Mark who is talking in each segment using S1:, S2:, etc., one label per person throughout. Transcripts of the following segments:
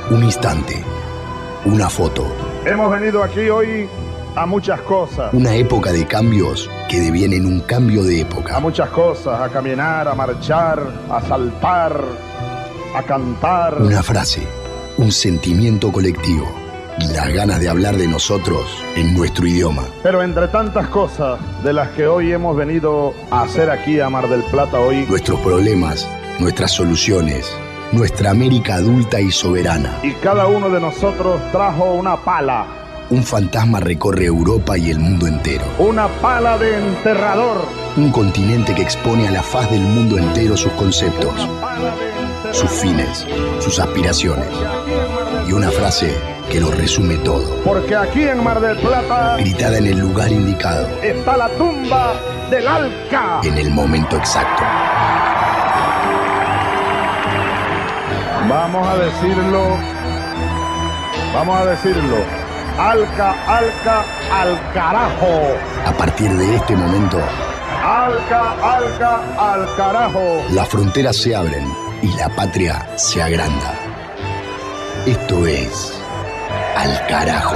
S1: Un instante, una foto.
S2: Hemos venido aquí hoy a muchas cosas.
S1: Una época de cambios que devienen un cambio de época.
S2: A muchas cosas, a caminar, a marchar, a saltar, a cantar.
S1: Una frase, un sentimiento colectivo y las ganas de hablar de nosotros en nuestro idioma.
S2: Pero entre tantas cosas de las que hoy hemos venido a hacer aquí a Mar del Plata hoy,
S1: Nuestros problemas, nuestras soluciones, nuestra América adulta y soberana.
S2: y cada uno de nosotros trajo una pala.
S1: Un fantasma recorre Europa y el mundo entero.
S2: Una pala de enterrador.
S1: Un continente que expone a la faz del mundo entero sus conceptos,
S2: Una pala de enterrador.
S1: sus fines, sus aspiraciones. Y una frase que lo resume todo,
S2: Porque aquí en Mar del Plata
S1: gritada en el lugar indicado,
S2: está la tumba del Alca.
S1: en el momento exacto.
S2: Vamos a decirlo. Alca, Alca, al carajo.
S1: A partir de este momento,
S2: Alca, Alca, al carajo.
S1: las fronteras se abren y la patria se agranda. Esto es Al Carajo.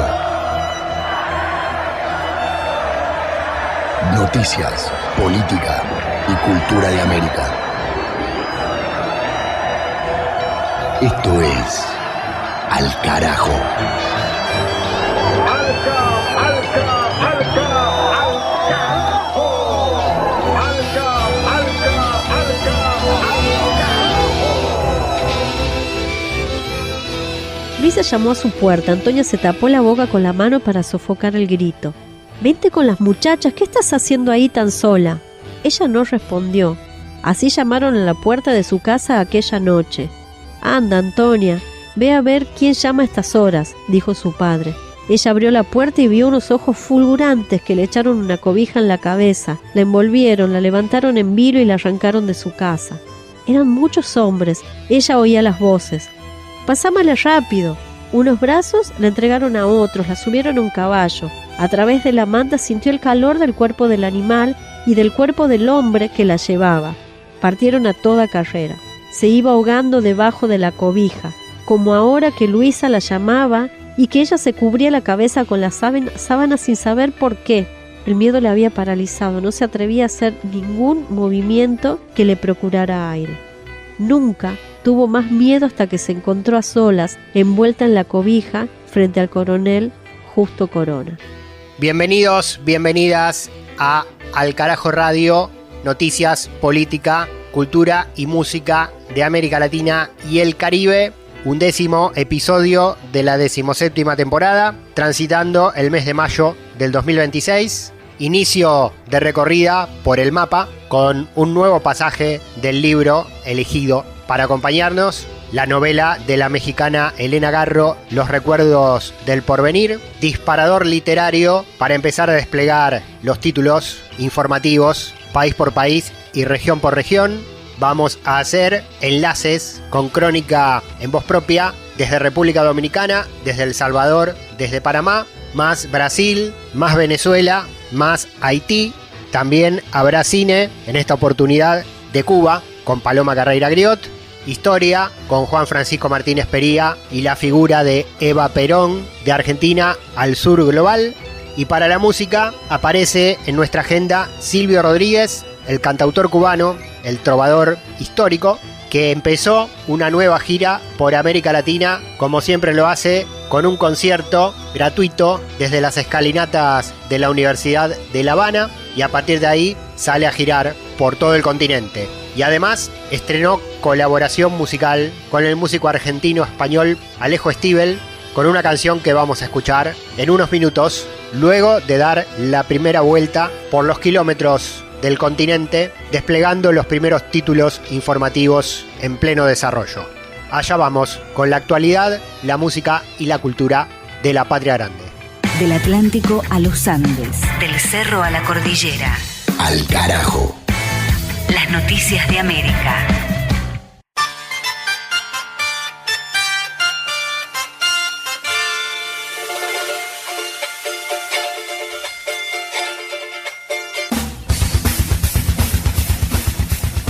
S1: Noticias, política y cultura de América. Esto es Al Carajo.
S2: Alca, Alca, Alca, al carajo. Alca, Alca, Alca, al carajo.
S3: Luisa llamó a su puerta. Antonia se tapó la boca con la mano para sofocar el grito. «Vente con las muchachas, ¿qué estás haciendo ahí tan sola?» Ella no respondió. Así llamaron a la puerta de su casa aquella noche. «Anda, Antonia, ve a ver quién llama a estas horas», dijo su padre. Ella abrió la puerta y vio unos ojos fulgurantes que le echaron una cobija en la cabeza, la envolvieron, la levantaron en vilo y la arrancaron de su casa. Eran muchos hombres. Ella oía las voces. «Pasámosle rápido». Unos brazos la entregaron a otros, la subieron a un caballo. A través de la manta sintió el calor del cuerpo del animal y del cuerpo del hombre que la llevaba. Partieron a toda carrera. Se iba ahogando debajo de la cobija, como ahora que Luisa la llamaba y que ella se cubría la cabeza con la sábana sin saber por qué. El miedo le había paralizado, no se atrevía a hacer ningún movimiento que le procurara aire. Nunca tuvo más miedo hasta que se encontró a solas, envuelta en la cobija, frente al coronel Justo Corona.
S4: Bienvenidos, bienvenidas a Al Carajo Radio, noticias, política, cultura y música de América Latina y el Caribe. 11º episodio de la 17ª temporada, transitando el mes de mayo del 2026. Inicio de recorrida por el mapa con un nuevo pasaje del libro elegido para acompañarnos, la novela de la mexicana Elena Garro, Los recuerdos del porvenir, disparador literario para empezar a desplegar los títulos informativos país por país y región por región. Vamos a hacer enlaces con crónica en voz propia desde República Dominicana, desde El Salvador, desde Panamá, más Brasil, más Venezuela, más Haití. También habrá cine, en esta oportunidad de Cuba, con Paloma Carreira Griot. Historia, con Juan Francisco Martínez Pería y la figura de Eva Perón, de Argentina al sur global. Y para la música aparece en nuestra agenda Silvio Rodríguez, el cantautor cubano, el trovador histórico, que empezó una nueva gira por América Latina, como siempre lo hace, con un concierto gratuito desde las escalinatas de la Universidad de La Habana, y a partir de ahí sale a girar por todo el continente. Y además estrenó colaboración musical con el músico argentino-español Alejo Stivel, con una canción que vamos a escuchar en unos minutos, luego de dar la primera vuelta por los kilómetros del continente, desplegando los primeros títulos informativos en pleno desarrollo. Allá vamos, con la actualidad, la música y la cultura de la patria grande.
S5: Del Atlántico a los Andes, del cerro a la cordillera.
S1: Al Carajo.
S5: Las noticias de América.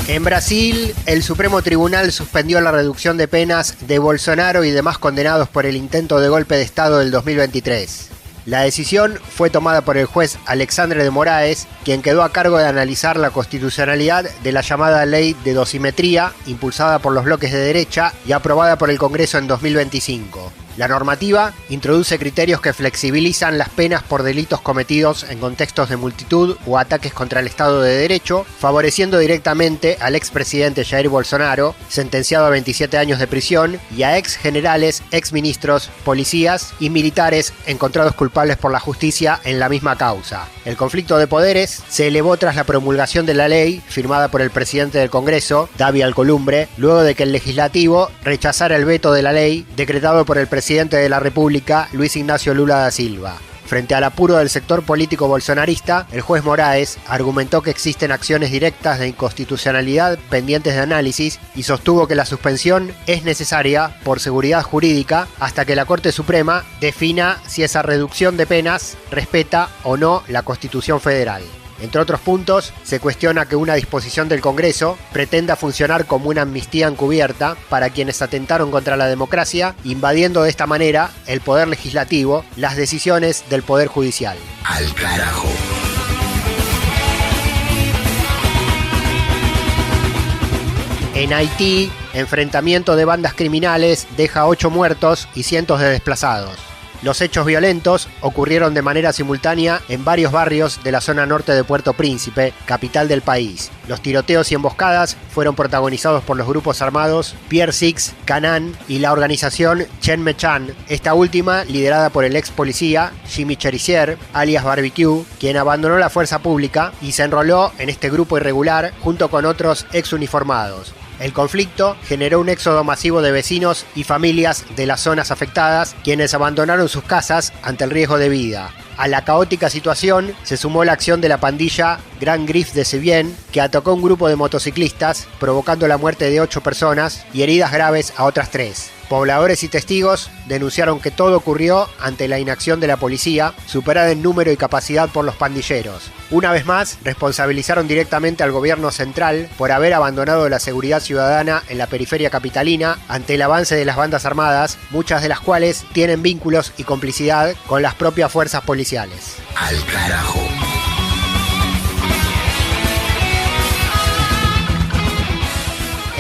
S4: En Brasil, el Supremo Tribunal suspendió la reducción de penas de Bolsonaro y demás condenados por el intento de golpe de Estado del 2023. La decisión fue tomada por el juez Alexandre de Moraes, quien quedó a cargo de analizar la constitucionalidad de la llamada ley de dosimetría, impulsada por los bloques de derecha y aprobada por el Congreso en 2025. La normativa introduce criterios que flexibilizan las penas por delitos cometidos en contextos de multitud o ataques contra el Estado de Derecho, favoreciendo directamente al expresidente Jair Bolsonaro, sentenciado a 27 años de prisión, y a ex generales, ex ministros, policías y militares encontrados culpables por la justicia en la misma causa. El conflicto de poderes se elevó tras la promulgación de la ley, firmada por el presidente del Congreso, Davi Alcolumbre, luego de que el legislativo rechazara el veto de la ley decretado por el presidente de la República, Luis Ignacio Lula da Silva. Frente al apuro del sector político bolsonarista, el juez Moraes argumentó que existen acciones directas de inconstitucionalidad pendientes de análisis y sostuvo que la suspensión es necesaria por seguridad jurídica hasta que la Corte Suprema defina si esa reducción de penas respeta o no la Constitución Federal. Entre otros puntos, se cuestiona que una disposición del Congreso pretenda funcionar como una amnistía encubierta para quienes atentaron contra la democracia, invadiendo de esta manera el poder legislativo, las decisiones del poder judicial.
S1: Al carajo.
S4: En Haití, enfrentamiento de bandas criminales deja 8 muertos y cientos de desplazados. Los hechos violentos ocurrieron de manera simultánea en varios barrios de la zona norte de Puerto Príncipe, capital del país. Los tiroteos y emboscadas fueron protagonizados por los grupos armados Pierre Six, Canaan y la organización Chen Mechan, esta última liderada por el ex policía Jimmy Cherizier, alias Barbecue, quien abandonó la fuerza pública y se enroló en este grupo irregular junto con otros ex uniformados. El conflicto generó un éxodo masivo de vecinos y familias de las zonas afectadas, quienes abandonaron sus casas ante el riesgo de vida. A la caótica situación se sumó la acción de la pandilla Grand Grif de Sivien, que atacó a un grupo de motociclistas, provocando la muerte de 8 personas y heridas graves a otras 3. Pobladores y testigos denunciaron que todo ocurrió ante la inacción de la policía, superada en número y capacidad por los pandilleros. Una vez más, responsabilizaron directamente al gobierno central por haber abandonado la seguridad ciudadana en la periferia capitalina ante el avance de las bandas armadas, muchas de las cuales tienen vínculos y complicidad con las propias fuerzas policiales.
S1: Al carajo.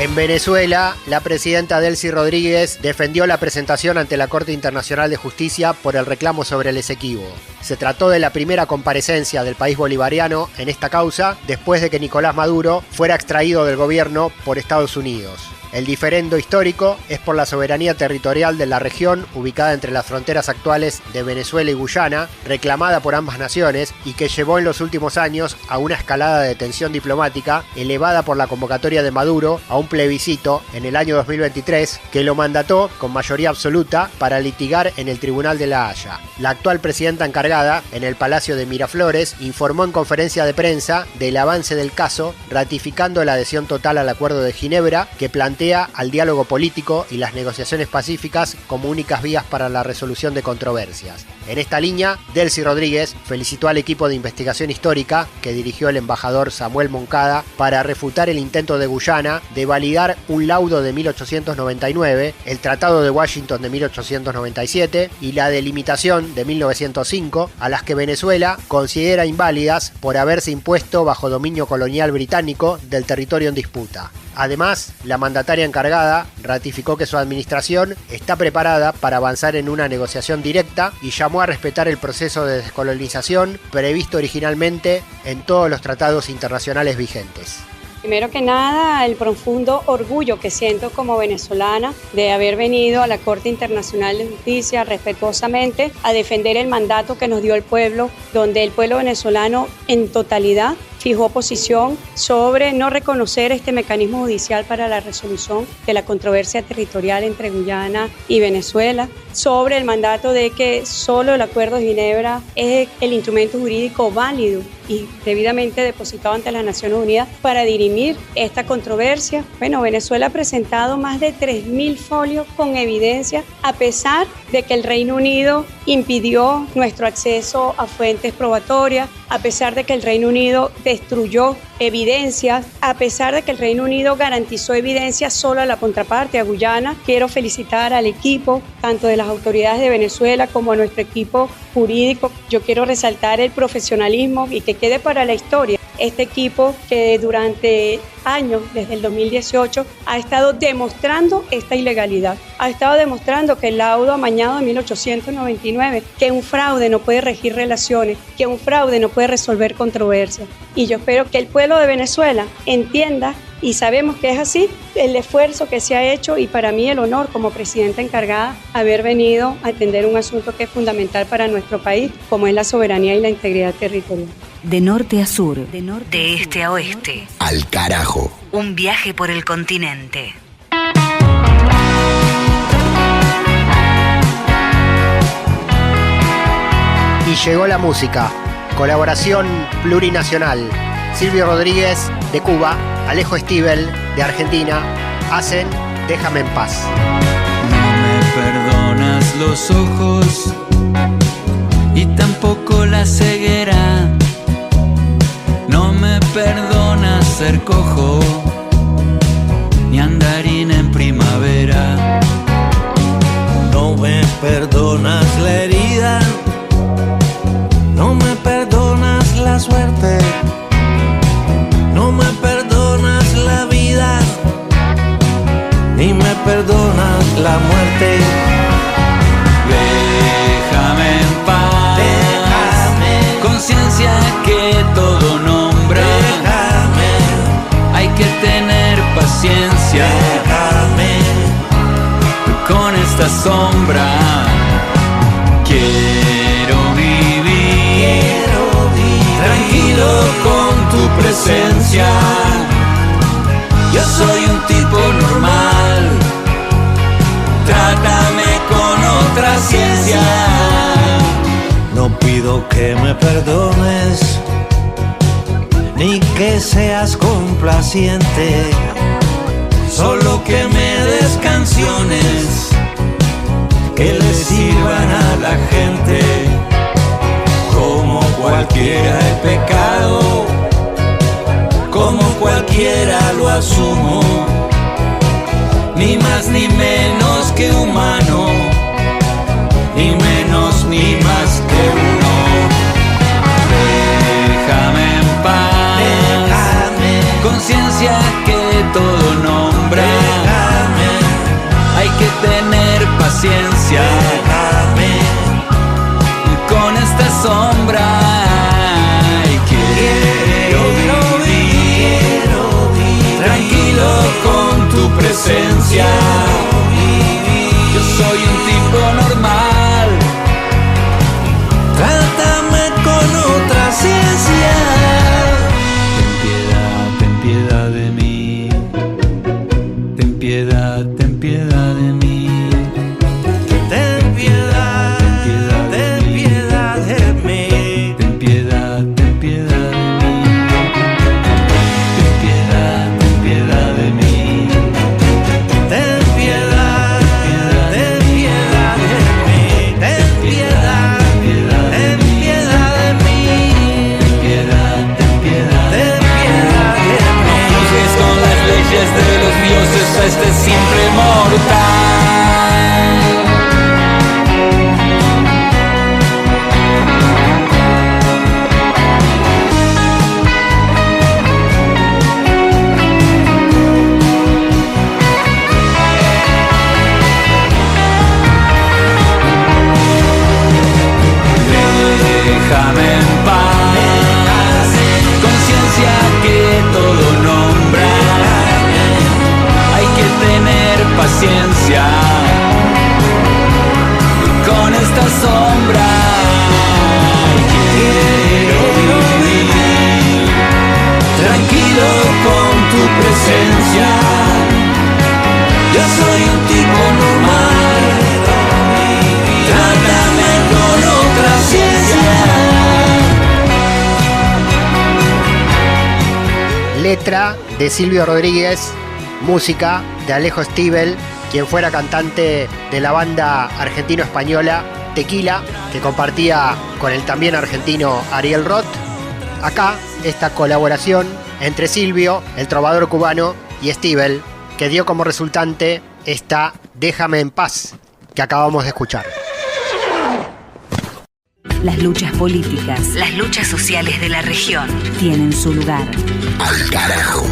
S4: En Venezuela, la presidenta Delcy Rodríguez defendió la presentación ante la Corte Internacional de Justicia por el reclamo sobre el Esequibo. Se trató de la primera comparecencia del país bolivariano en esta causa después de que Nicolás Maduro fuera extraído del gobierno por Estados Unidos. El diferendo histórico es por la soberanía territorial de la región ubicada entre las fronteras actuales de Venezuela y Guyana, reclamada por ambas naciones y que llevó en los últimos años a una escalada de tensión diplomática elevada por la convocatoria de Maduro a un plebiscito en el año 2023 que lo mandató con mayoría absoluta para litigar en el Tribunal de La Haya. La actual presidenta encargada, en el Palacio de Miraflores, informó en conferencia de prensa del avance del caso, ratificando la adhesión total al Acuerdo de Ginebra que plantea al diálogo político y las negociaciones pacíficas como únicas vías para la resolución de controversias. En esta línea, Delcy Rodríguez felicitó al equipo de investigación histórica que dirigió el embajador Samuel Moncada para refutar el intento de Guyana de validar un laudo de 1899, el Tratado de Washington de 1897 y la delimitación de 1905, a las que Venezuela considera inválidas por haberse impuesto bajo dominio colonial británico del territorio en disputa. Además, la mandataria encargada ratificó que su administración está preparada para avanzar en una negociación directa y llamó a respetar el proceso de descolonización previsto originalmente en todos los tratados internacionales vigentes.
S6: Primero que nada, el profundo orgullo que siento como venezolana de haber venido a la Corte Internacional de Justicia respetuosamente a defender el mandato que nos dio el pueblo, donde el pueblo venezolano en totalidad fijó posición sobre no reconocer este mecanismo judicial para la resolución de la controversia territorial entre Guyana y Venezuela, sobre el mandato de que solo el Acuerdo de Ginebra es el instrumento jurídico válido y debidamente depositado ante las Naciones Unidas para dirimir esta controversia. Bueno, Venezuela ha presentado más de 3.000 folios con evidencia, a pesar de que el Reino Unido impidió nuestro acceso a fuentes probatorias, a pesar de que el Reino Unido destruyó evidencias, a pesar de que el Reino Unido garantizó evidencias solo a la contraparte, a Guyana. Quiero felicitar al equipo, tanto de las autoridades de Venezuela como a nuestro equipo jurídico. Yo quiero resaltar el profesionalismo y que quede para la historia este equipo que durante años, desde el 2018, ha estado demostrando esta ilegalidad. Ha estado demostrando que el laudo amañado de 1899, que un fraude no puede regir relaciones, que un fraude no puede resolver controversias. Y yo espero que el pueblo de Venezuela entienda, y sabemos que es así, el esfuerzo que se ha hecho, y para mí el honor como presidenta encargada haber venido a atender un asunto que es fundamental para nuestro país, como es la soberanía y la integridad territorial.
S5: De norte a sur, de este a oeste.
S1: Al carajo.
S5: Un viaje por el continente.
S4: Y llegó la música. Colaboración plurinacional. Silvio Rodríguez, de Cuba, Alejo Stivel, de Argentina, hacen Déjame en paz.
S7: No me perdonas los ojos y tampoco la ceguera. No me perdonas ser cojo ni andarín en primavera.
S8: No me perdonas la herida, no me perdonas la suerte, no me perdonas la vida, ni me perdonas la muerte.
S7: Déjame en paz, déjame. Conciencia que todo nombra,
S8: Déjame,
S7: hay que tener paciencia,
S8: déjame,
S7: con esta sombra. Quiero vivir tranquilo con tu presencia. Yo soy un tipo normal, trátame con otra ciencia.
S8: No pido que me perdones, ni que seas complaciente, solo que me des canciones que le sirvan a la gente. Como cualquiera he pecado, como cualquiera lo asumo, ni más ni menos que humano, ni menos ni más que uno.
S7: Déjame en paz,
S8: Déjame,
S7: conciencia que todo nombra,
S8: déjame,
S7: hay que tener paciencia,
S8: déjame,
S7: con esta sombra. Y quiero vivir tranquilo con tu presencia. Yo soy un tipo normal,
S8: trátame con otra ciencia.
S7: ten piedad de mí, ten piedad de mí.
S8: Ten piedad, ten piedad de mí.
S7: Ten piedad de mí. Ten piedad de mí.
S8: Ten piedad, ten piedad de mí. Ten piedad, ten piedad de mí.
S7: Ten piedad
S8: Ten piedad de mí.
S7: No juzgues con las leyes de los dioses a este simple mortal. Déjame en paz, conciencia que todo nombra, hay que tener paciencia con esta sombra. Quiero vivir tranquilo con tu presencia. Yo soy un tipo normal, trátame con otra ciencia.
S4: Letra de Silvio Rodríguez, música de Alejo Stivel, quien fuera cantante de la banda argentino-española Tequila, que compartía con el también argentino Ariel Roth, acá esta colaboración entre Silvio, el trovador cubano, y Estíbal, que dio como resultante esta Déjame en paz que acabamos de escuchar.
S5: Las luchas políticas, las luchas sociales de la región tienen su lugar.
S1: Al carajo.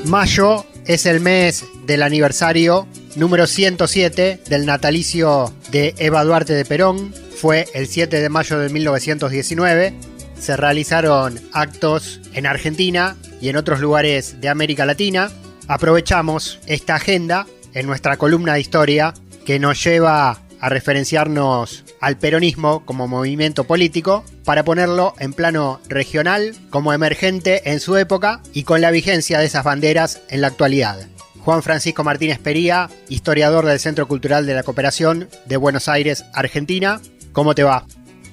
S4: Mayo es el mes del aniversario número 107 del natalicio de Eva Duarte de Perón. Fue el 7 de mayo de 1919. Se realizaron actos en Argentina y en otros lugares de América Latina. Aprovechamos esta agenda en nuestra columna de historia que nos lleva a referenciarnos al peronismo como movimiento político para ponerlo en plano regional, como emergente en su época y con la vigencia de esas banderas en la actualidad. Juan Francisco Martínez Pería, historiador del Centro Cultural de la Cooperación de Buenos Aires, Argentina. ¿Cómo te va?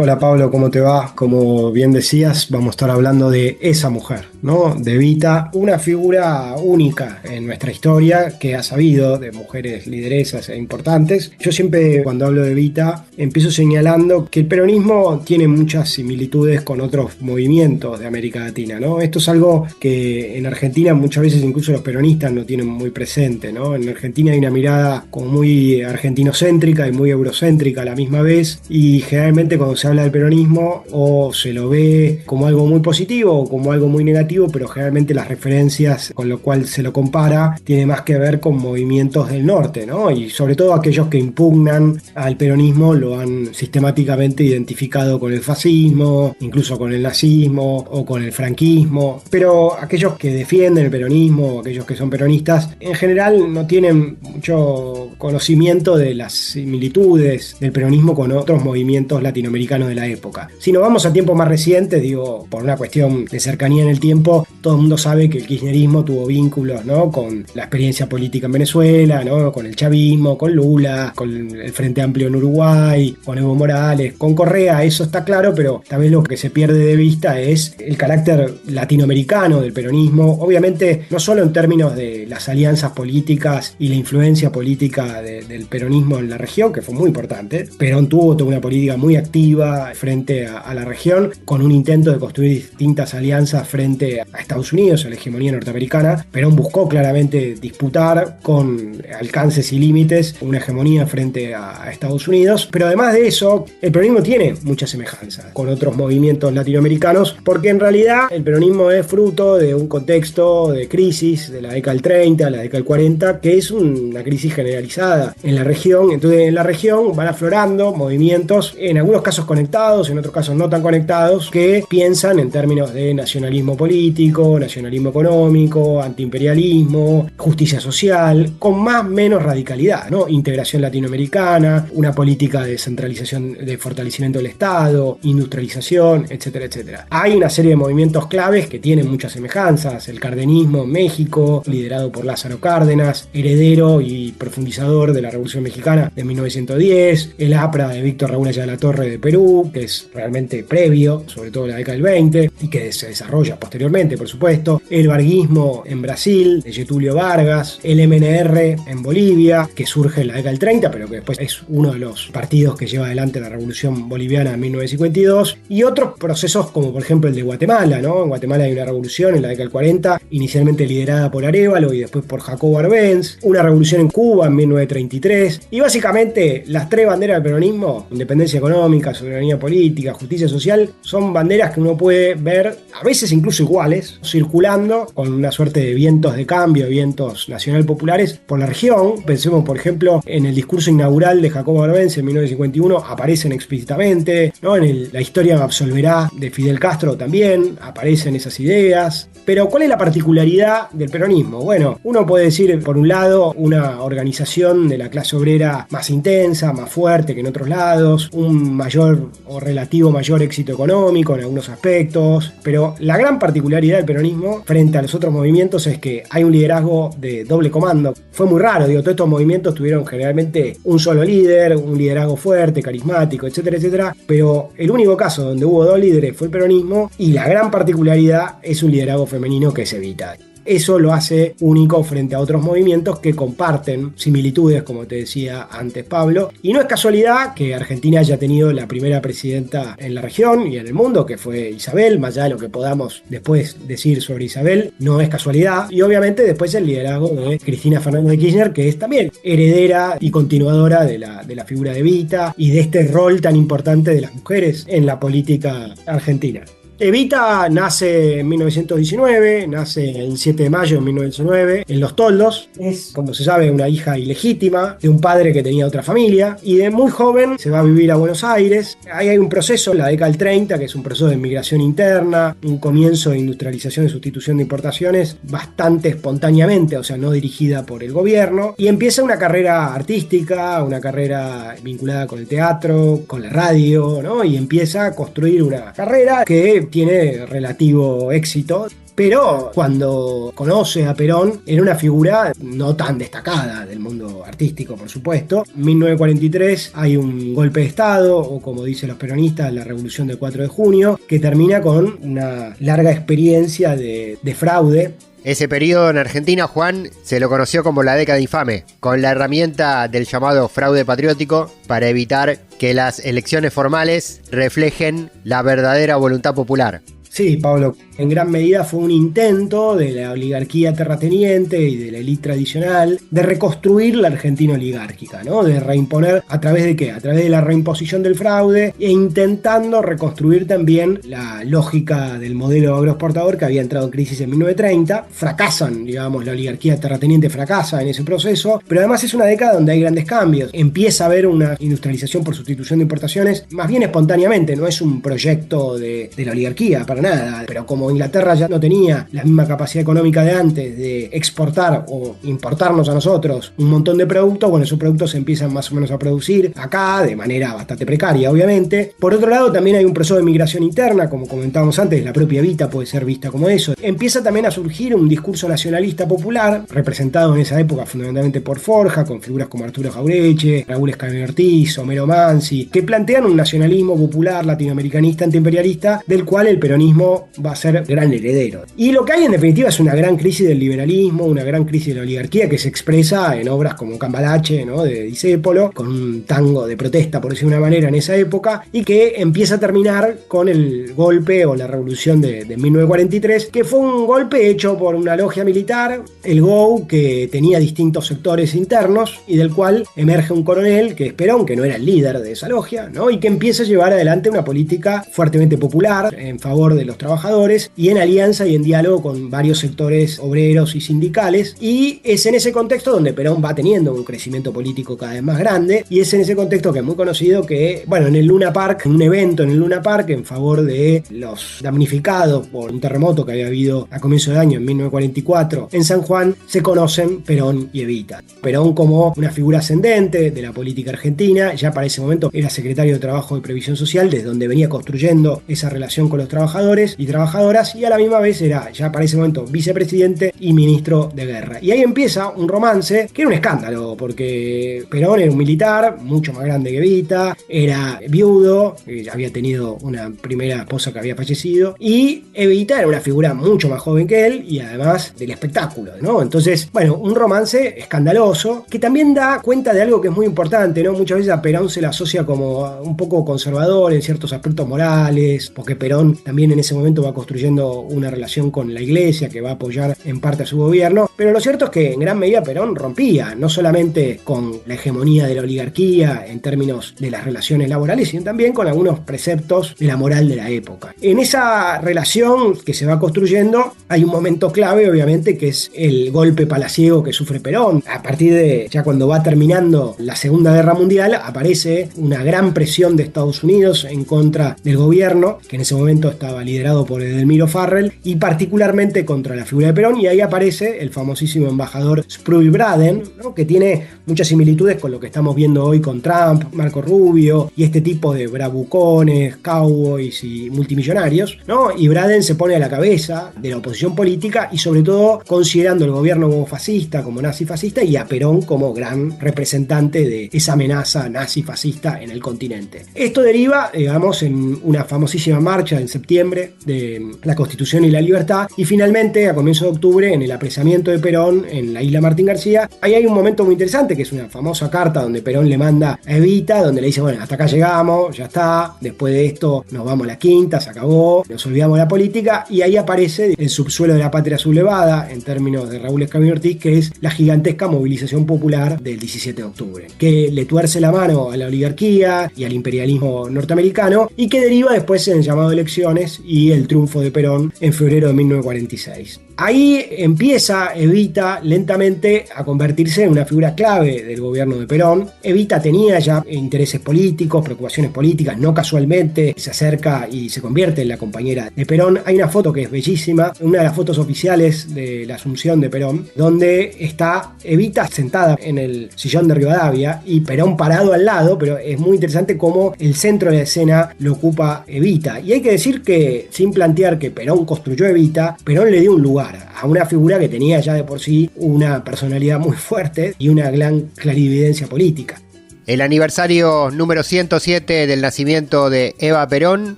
S9: Hola Pablo, ¿cómo te va? Como bien decías, vamos a estar hablando de esa mujer, ¿no? De Evita, una figura única en nuestra historia que ha sabido de mujeres lideresas e importantes. Yo siempre cuando hablo de Evita empiezo señalando que el peronismo tiene muchas similitudes con otros movimientos de América Latina, ¿no? Esto es algo que en Argentina muchas veces incluso los peronistas no tienen muy presente, ¿no? En Argentina hay una mirada como muy argentinocéntrica y muy eurocéntrica a la misma vez, y generalmente cuando se habla del peronismo o se lo ve como algo muy positivo o como algo muy negativo, pero generalmente las referencias con lo cual se lo compara tiene más que ver con movimientos del norte, ¿no? Y sobre todo aquellos que impugnan al peronismo lo han sistemáticamente identificado con el fascismo, incluso con el nazismo o con el franquismo, pero aquellos que defienden el peronismo, aquellos que son peronistas, en general no tienen mucho conocimiento de las similitudes del peronismo con otros movimientos latinoamericanos de la época. Si nos vamos a tiempos más recientes, digo, por una cuestión de cercanía en el tiempo, todo el mundo sabe que el kirchnerismo tuvo vínculos, ¿no?, con la experiencia política en Venezuela, ¿no?, con el chavismo, con Lula, con el Frente Amplio en Uruguay, con Evo Morales, con Correa, eso está claro, pero también lo que se pierde de vista es el carácter latinoamericano del peronismo, obviamente no solo en términos de las alianzas políticas y la influencia política del peronismo en la región, que fue muy importante. Perón tuvo toda una política muy activa frente a la región, con un intento de construir distintas alianzas frente a Estados Unidos, a la hegemonía norteamericana. Perón buscó claramente disputar con alcances y límites una hegemonía frente a Estados Unidos, pero además de eso, el peronismo tiene muchas semejanzas con otros movimientos latinoamericanos, porque en realidad el peronismo es fruto de un contexto de crisis de la década del 30, la década del 40, que es una crisis generalizada en la región. Entonces en la región van aflorando movimientos, en algunos casos conectados, en otros casos no tan conectados, que piensan en términos de nacionalismo político, nacionalismo económico, antiimperialismo, justicia social, con más o menos radicalidad, ¿no? Integración latinoamericana, una política de descentralización, de fortalecimiento del Estado, industrialización, etcétera, etcétera. Hay una serie de movimientos claves que tienen muchas semejanzas. El cardenismo en México, liderado por Lázaro Cárdenas, heredero y profundizador de la Revolución Mexicana de 1910, el APRA de Víctor Raúl Ayala Torre de Perú, que es realmente previo, sobre todo en la década del 20, y que se desarrolla posteriormente, por supuesto, el varguismo en Brasil, de Getúlio Vargas, el MNR en Bolivia, que surge en la década del 30, pero que después es uno de los partidos que lleva adelante la Revolución Boliviana en 1952, y otros procesos como por ejemplo el de Guatemala, ¿no? En Guatemala hay una revolución en la década del 40, inicialmente liderada por Arévalo y después por Jacobo Arbenz, una revolución en Cuba en 1933, y básicamente las tres banderas del peronismo, independencia económica, soberanía política, justicia social, son banderas que uno puede ver, a veces incluso iguales, circulando con una suerte de vientos de cambio, vientos nacional populares por la región. Pensemos por ejemplo en el discurso inaugural de Jacobo Arbenz en 1951, aparecen explícitamente, ¿no? En La historia me absolverá de Fidel Castro también aparecen esas ideas. Pero ¿cuál es la particularidad del peronismo? Bueno, uno puede decir, por un lado, una organización de la clase obrera más intensa, más fuerte que en otros lados, un mayor o relativo mayor éxito económico en algunos aspectos, pero la gran particularidad del peronismo frente a los otros movimientos es que hay un liderazgo de doble comando. Fue muy raro, digo, todos estos movimientos tuvieron generalmente un solo líder, un liderazgo fuerte, carismático, etcétera, etcétera, pero el único caso donde hubo dos líderes fue el peronismo, y la gran particularidad es un liderazgo femenino que es Evita. eso lo hace único frente a otros movimientos que comparten similitudes, como te decía antes Pablo, y no es casualidad que Argentina haya tenido la primera presidenta en la región y en el mundo, que fue Isabel, más allá de lo que podamos después decir sobre Isabel, no es casualidad, y obviamente después el liderazgo de Cristina Fernández de Kirchner, que es también heredera y continuadora de la figura de Evita y de este rol tan importante de las mujeres en la política argentina. Evita nace en 1919, nace el 7 de mayo de 1909 en Los Toldos. Es, como se sabe, una hija ilegítima de un padre que tenía otra familia y de muy joven se va a vivir a Buenos Aires. Ahí hay un proceso en la década del 30 que es un proceso de migración interna, un comienzo de industrialización y sustitución de importaciones bastante espontáneamente, o sea, no dirigida por el gobierno, y empieza una carrera artística, una carrera vinculada con el teatro, con la radio, ¿no? Y empieza a construir una carrera que tiene relativo éxito, pero cuando conoce a Perón era una figura no tan destacada del mundo artístico, por supuesto. En 1943 hay un golpe de Estado, o como dicen los peronistas, la Revolución del 4 de junio, que termina con una larga experiencia de fraude.
S4: Ese periodo en Argentina, Juan, se lo conoció como la década infame, con la herramienta del llamado fraude patriótico para evitar que las elecciones formales reflejen la verdadera voluntad popular.
S9: Sí, Pablo, en gran medida fue un intento de la oligarquía terrateniente y de la élite tradicional de reconstruir la Argentina oligárquica, ¿no? De reimponer, ¿a través de qué? A través de la reimposición del fraude e intentando reconstruir también la lógica del modelo agroexportador que había entrado en crisis en 1930. Fracasan, digamos, la oligarquía terrateniente fracasa en ese proceso, pero además es una década donde hay grandes cambios. Empieza a haber una industrialización por sustitución de importaciones, más bien espontáneamente, no es un proyecto de la oligarquía, para nada, pero como Inglaterra ya no tenía la misma capacidad económica de antes de exportar o importarnos a nosotros un montón de productos, bueno, esos productos se empiezan más o menos a producir acá de manera bastante precaria, obviamente. Por otro lado, también hay un proceso de migración interna, como comentábamos antes, la propia Evita puede ser vista como eso. Empieza también a surgir un discurso nacionalista popular, representado en esa época fundamentalmente por Forja, con figuras como Arturo Jaureche, Raúl Escalante Ortiz, Homero Mansi, que plantean un nacionalismo popular latinoamericanista antiimperialista, del cual el peronismo va a ser gran heredero. Y lo que hay en definitiva es una gran crisis del liberalismo, una gran crisis de la oligarquía que se expresa en obras como Cambalache, ¿no? De Discépolo, con un tango de protesta, por decirlo de una manera, en esa época, y que empieza a terminar con el golpe o la revolución de 1943, que fue un golpe hecho por una logia militar, el GOU, que tenía distintos sectores internos y del cual emerge un coronel, que es Perón, que no era el líder de esa logia, ¿no? Y que empieza a llevar adelante una política fuertemente popular en favor de los trabajadores y en alianza y en diálogo con varios sectores obreros y sindicales, y es en ese contexto donde Perón va teniendo un crecimiento político cada vez más grande, y es en ese contexto que es muy conocido que, bueno, en el Luna Park, un evento en el Luna Park en favor de los damnificados por un terremoto que había habido a comienzo de año en 1944 en San Juan, se conocen Perón y Evita. Perón como una figura ascendente de la política argentina, ya para ese momento era secretario de Trabajo y Previsión Social, desde donde venía construyendo esa relación con los trabajadores y trabajadoras, y a la misma vez era ya para ese momento vicepresidente y ministro de guerra. Y ahí empieza un romance que era un escándalo, porque Perón era un militar mucho más grande que Evita, era viudo, ya había tenido una primera esposa que había fallecido, y Evita era una figura mucho más joven que él y además del espectáculo, ¿no? Entonces, bueno, un romance escandaloso que también da cuenta de algo que es muy importante, ¿no? Muchas veces a Perón se le asocia como un poco conservador en ciertos aspectos morales, porque Perón también en ese momento va construyendo una relación con la iglesia que va a apoyar en parte a su gobierno, pero lo cierto es que en gran medida Perón rompía no solamente con la hegemonía de la oligarquía en términos de las relaciones laborales, sino también con algunos preceptos de la moral de la época. En esa relación que se va construyendo hay un momento clave, obviamente, que es el golpe palaciego que sufre Perón. A partir de ya cuando va terminando la Segunda Guerra Mundial, aparece una gran presión de Estados Unidos en contra del gobierno, que en ese momento estaba liderado por Edelmiro Farrell, y particularmente contra la figura de Perón, y ahí aparece el famosísimo embajador Sproul Braden, ¿no? Que tiene muchas similitudes con lo que estamos viendo hoy con Trump, Marco Rubio y este tipo de bravucones, cowboys y multimillonarios, ¿no? Y Braden se pone a la cabeza de la oposición política y sobre todo considerando el gobierno como fascista, como nazi-fascista, y a Perón como gran representante de esa amenaza nazi-fascista en el continente. Esto deriva, digamos, en una famosísima marcha en septiembre octubre, de la Constitución y la Libertad, y finalmente a comienzos de octubre en el apresamiento de Perón en la isla Martín García. Ahí hay un momento muy interesante que es una famosa carta donde Perón le manda a Evita, donde le dice, bueno, hasta acá llegamos, ya está, después de esto nos vamos a la quinta, se acabó, nos olvidamos de la política, y ahí aparece el subsuelo de la patria sublevada, en términos de Raúl Escamilla Ortiz, que es la gigantesca movilización popular del 17 de octubre, que le tuerce la mano a la oligarquía y al imperialismo norteamericano, y que deriva después en el llamado de elecciones y el triunfo de Perón en febrero de 1946. Ahí empieza Evita lentamente a convertirse en una figura clave del gobierno de Perón. Evita tenía ya intereses políticos, preocupaciones políticas, no casualmente se acerca y se convierte en la compañera de Perón. Hay una foto que es bellísima, una de las fotos oficiales de la asunción de Perón, donde está Evita sentada en el sillón de Rivadavia y Perón parado al lado, pero es muy interesante cómo el centro de la escena lo ocupa Evita. Y hay que decir que, sin plantear que Perón construyó Evita, Perón le dio un lugar a una figura que tenía ya de por sí una personalidad muy fuerte y una gran clarividencia política.
S4: El aniversario número 107 del nacimiento de Eva Perón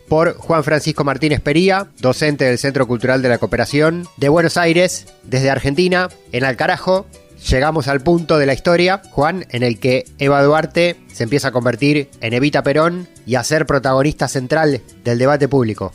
S4: por Juan Francisco Martínez Pería, docente del Centro Cultural de la Cooperación de Buenos Aires, desde Argentina, en Alcarajo. Llegamos al punto de la historia, Juan, en el que Eva Duarte se empieza a convertir en Evita Perón y a ser protagonista central del debate público.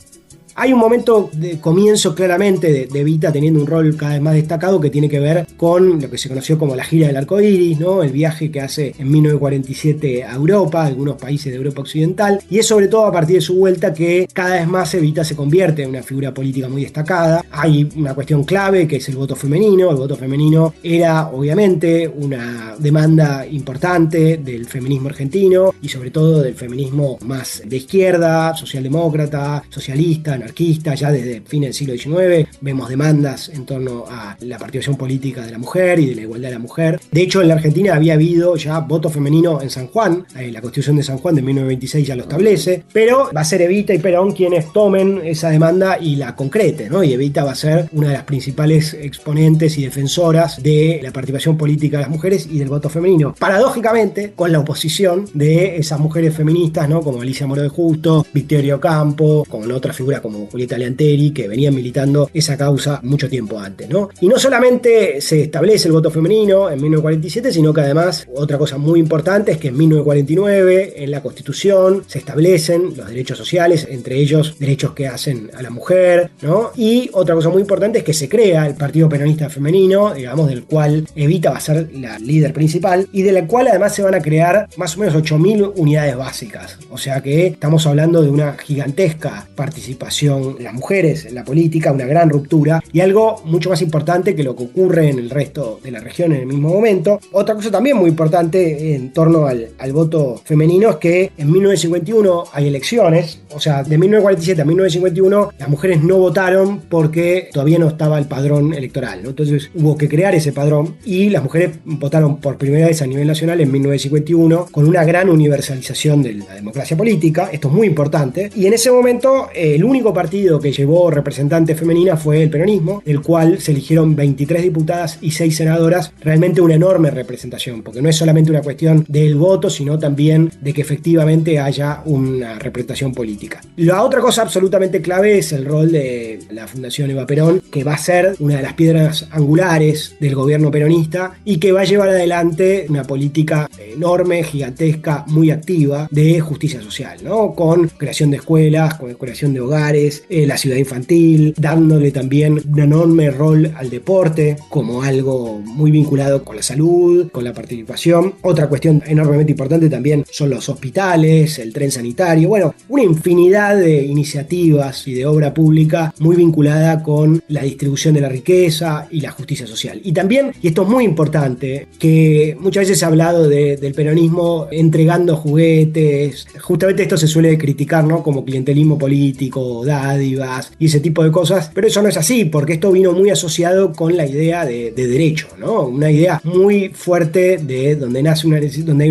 S9: Hay un momento de comienzo claramente de Evita teniendo un rol cada vez más destacado que tiene que ver con lo que se conoció como la gira del arco iris, ¿no? El viaje que hace en 1947 a Europa, a algunos países de Europa Occidental, y es sobre todo a partir de su vuelta que cada vez más Evita se convierte en una figura política muy destacada. Hay una cuestión clave que es el voto femenino. El voto femenino era obviamente una demanda importante del feminismo argentino y sobre todo del feminismo más de izquierda, socialdemócrata, socialista, anarquista. Ya desde fines del siglo XIX vemos demandas en torno a la participación política de la mujer y de la igualdad de la mujer. De hecho, en la Argentina había habido ya voto femenino en San Juan, la Constitución de San Juan de 1926 ya lo establece, pero va a ser Evita y Perón quienes tomen esa demanda y la concreten, ¿no? Y Evita va a ser una de las principales exponentes y defensoras de la participación política de las mujeres y del voto femenino, paradójicamente con la oposición de esas mujeres feministas, ¿no? Como Alicia Moro de Justo, Victoria Ocampo, con otra figura como Julieta Leanteri, que venían militando esa causa mucho tiempo antes, ¿no? Y no solamente se establece el voto femenino en 1947, sino que además otra cosa muy importante es que en 1949 en la Constitución se establecen los derechos sociales, entre ellos derechos que hacen a la mujer, ¿no? Y otra cosa muy importante es que se crea el Partido Peronista Femenino, digamos, del cual Evita va a ser la líder principal y de la cual además se van a crear más o menos 8.000 unidades básicas. O sea que estamos hablando de una gigantesca participación de las mujeres en la política, una gran ruptura y algo mucho más importante que lo que ocurre en el resto de la región en el mismo momento. Otra cosa también muy importante en torno al voto femenino es que en 1951 hay elecciones, o sea, de 1947 a 1951 las mujeres no votaron porque todavía no estaba el padrón electoral, ¿no? Entonces hubo que crear ese padrón y las mujeres votaron por primera vez a nivel nacional en 1951 con una gran universalización de la democracia política. Esto es muy importante y en ese momento el único partido que llevó representantes femeninas fue el peronismo, del cual se eligieron 23 diputadas y 6 senadoras, realmente una enorme representación, porque no es solamente una cuestión del voto, sino también de que efectivamente haya una representación política. La otra cosa absolutamente clave es el rol de la Fundación Eva Perón, que va a ser una de las piedras angulares del gobierno peronista y que va a llevar adelante una política enorme, gigantesca, muy activa de justicia social, ¿no? Con creación de escuelas, con creación de hogares, la ciudad infantil, dándole también un enorme rol al deporte como algo muy vinculado con la salud, con la participación. Otra cuestión enormemente importante también son los hospitales, el tren sanitario, bueno, una infinidad de iniciativas y de obra pública muy vinculada con la distribución de la riqueza y la justicia social. Y también, y esto es muy importante, que muchas veces se ha hablado del peronismo entregando juguetes, justamente esto se suele criticar, ¿no? Como clientelismo político, dádivas y ese tipo de cosas, pero eso no es así, porque esto vino muy asociado con la idea de derecho, ¿no? Una idea muy fuerte de donde hay una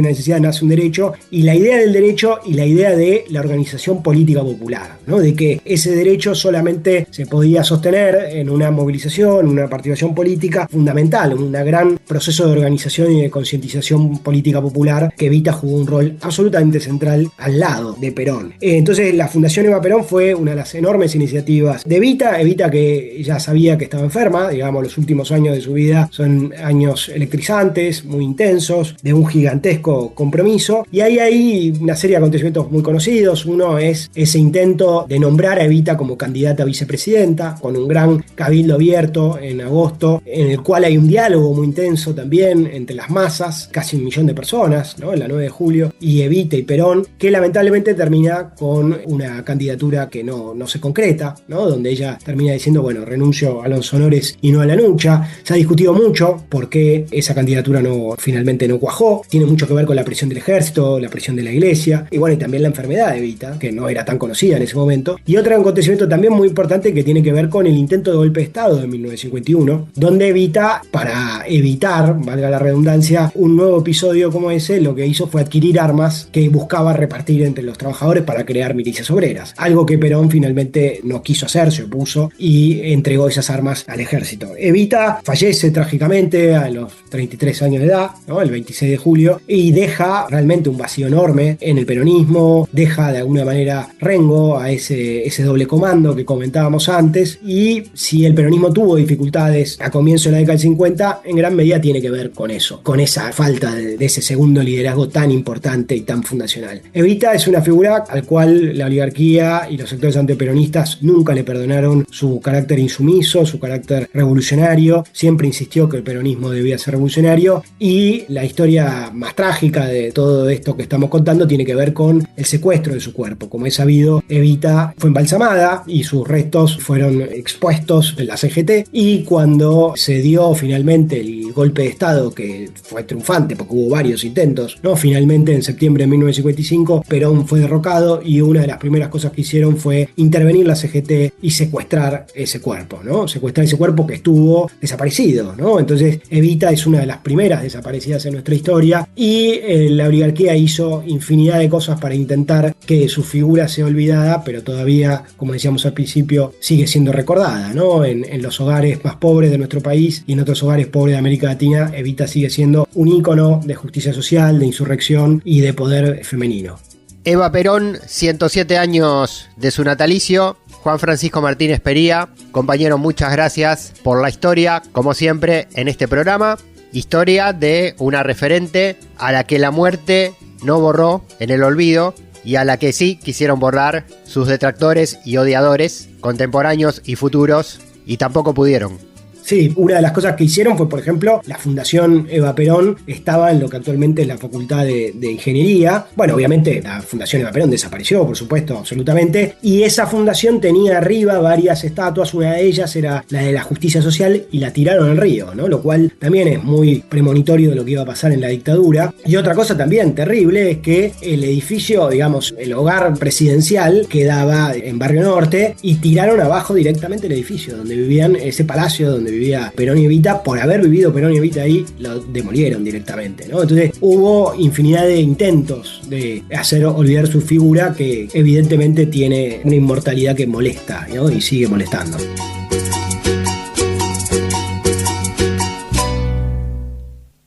S9: necesidad nace un derecho, y la idea del derecho y la idea de la organización política popular, ¿no? De que ese derecho solamente se podía sostener en una movilización, una participación política fundamental, un gran proceso de organización y de concientización política popular que Evita jugó un rol absolutamente central al lado de Perón. Entonces la Fundación Eva Perón fue una de las las enormes iniciativas de Evita. Evita, que ya sabía que estaba enferma, digamos, los últimos años de su vida son años electrizantes, muy intensos, de un gigantesco compromiso, y ahí hay una serie de acontecimientos muy conocidos. Uno es ese intento de nombrar a Evita como candidata a vicepresidenta, con un gran cabildo abierto en agosto, en el cual hay un diálogo muy intenso también entre las masas, casi 1 millón de personas, ¿no?, en la 9 de julio, y Evita y Perón, que lamentablemente termina con una candidatura que no se concreta, ¿no?, donde ella termina diciendo, bueno, renuncio a los honores y no a la lucha. Se ha discutido mucho por qué esa candidatura finalmente no cuajó. Tiene mucho que ver con la presión del ejército, la presión de la iglesia, y bueno, y también la enfermedad de Evita, que no era tan conocida en ese momento. Y otro acontecimiento también muy importante que tiene que ver con el intento de golpe de Estado de 1951, donde Evita, para evitar, valga la redundancia, un nuevo episodio como ese, lo que hizo fue adquirir armas que buscaba repartir entre los trabajadores para crear milicias obreras. Algo que Perón finalmente no quiso hacer, se opuso y entregó esas armas al ejército. Evita fallece trágicamente a los 33 años de edad, ¿no?, el 26 de julio, y deja realmente un vacío enorme en el peronismo, deja de alguna manera rengo a ese doble comando que comentábamos antes, y si el peronismo tuvo dificultades a comienzo de la década del 50, en gran medida tiene que ver con eso, con esa falta de ese segundo liderazgo tan importante y tan fundacional. Evita es una figura al cual la oligarquía y los sectores antiperonistas nunca le perdonaron su carácter insumiso, su carácter revolucionario. Siempre insistió que el peronismo debía ser revolucionario, y la historia más trágica de todo esto que estamos contando tiene que ver con el secuestro de su cuerpo. Como es sabido, Evita fue embalsamada y sus restos fueron expuestos en la CGT, y cuando se dio finalmente el golpe de Estado, que fue triunfante porque hubo varios intentos, ¿no?, finalmente en septiembre de 1955 Perón fue derrocado, y una de las primeras cosas que hicieron fue intervenir la CGT y secuestrar ese cuerpo, ¿no?, secuestrar ese cuerpo que estuvo desaparecido, ¿no? Entonces Evita es una de las primeras desaparecidas en nuestra historia, y la oligarquía hizo infinidad de cosas para intentar que su figura sea olvidada, pero todavía, como decíamos al principio, sigue siendo recordada, ¿no? En los hogares más pobres de nuestro país y en otros hogares pobres de América Latina, Evita sigue siendo un ícono de justicia social, de insurrección y de poder femenino.
S4: Eva Perón, 107 años de su natalicio. Juan Francisco Martínez Pería, compañero, muchas gracias por la historia, como siempre, en este programa. Historia de una referente a la que la muerte no borró en el olvido, y a la que sí quisieron borrar sus detractores y odiadores, contemporáneos y futuros, y tampoco pudieron.
S9: Sí, una de las cosas que hicieron fue, por ejemplo, la Fundación Eva Perón estaba en lo que actualmente es la Facultad de Ingeniería. Bueno, obviamente la Fundación Eva Perón desapareció, por supuesto, absolutamente, y esa fundación tenía arriba varias estatuas. Una de ellas era la de la justicia social, y la tiraron al río, ¿no?, lo cual también es muy premonitorio de lo que iba a pasar en la dictadura. Y otra cosa también terrible es que el edificio, digamos, el hogar presidencial quedaba en Barrio Norte, y tiraron abajo directamente el edificio donde vivían, ese palacio donde vivía Perón y Evita. Por haber vivido Perón y Evita ahí, lo demolieron directamente, ¿no? Entonces hubo infinidad de intentos de hacer olvidar su figura, que evidentemente tiene una inmortalidad que molesta, ¿no?, y sigue molestando.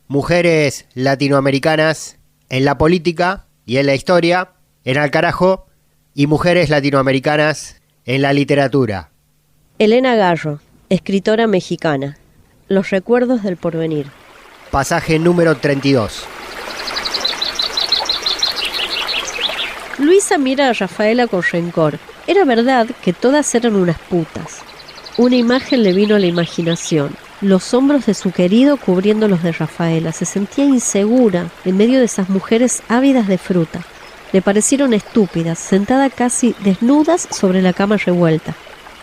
S4: Mujeres latinoamericanas en la política y en la historia, en Al Carajo, y mujeres latinoamericanas en la literatura.
S3: Elena Garro, escritora mexicana. Los recuerdos del porvenir.
S4: Pasaje número 32.
S3: Luisa mira a Rafaela con rencor. Era verdad que todas eran unas putas. Una imagen le vino a la imaginación. Los hombros de su querido cubriendo los de Rafaela. Se sentía insegura en medio de esas mujeres ávidas de fruta. Le parecieron estúpidas, sentadas casi desnudas sobre la cama revuelta.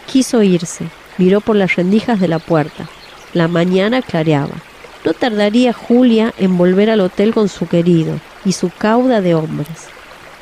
S3: Quiso irse. Miró por las rendijas de la puerta. La mañana clareaba. No tardaría Julia en volver al hotel con su querido y su cauda de hombres.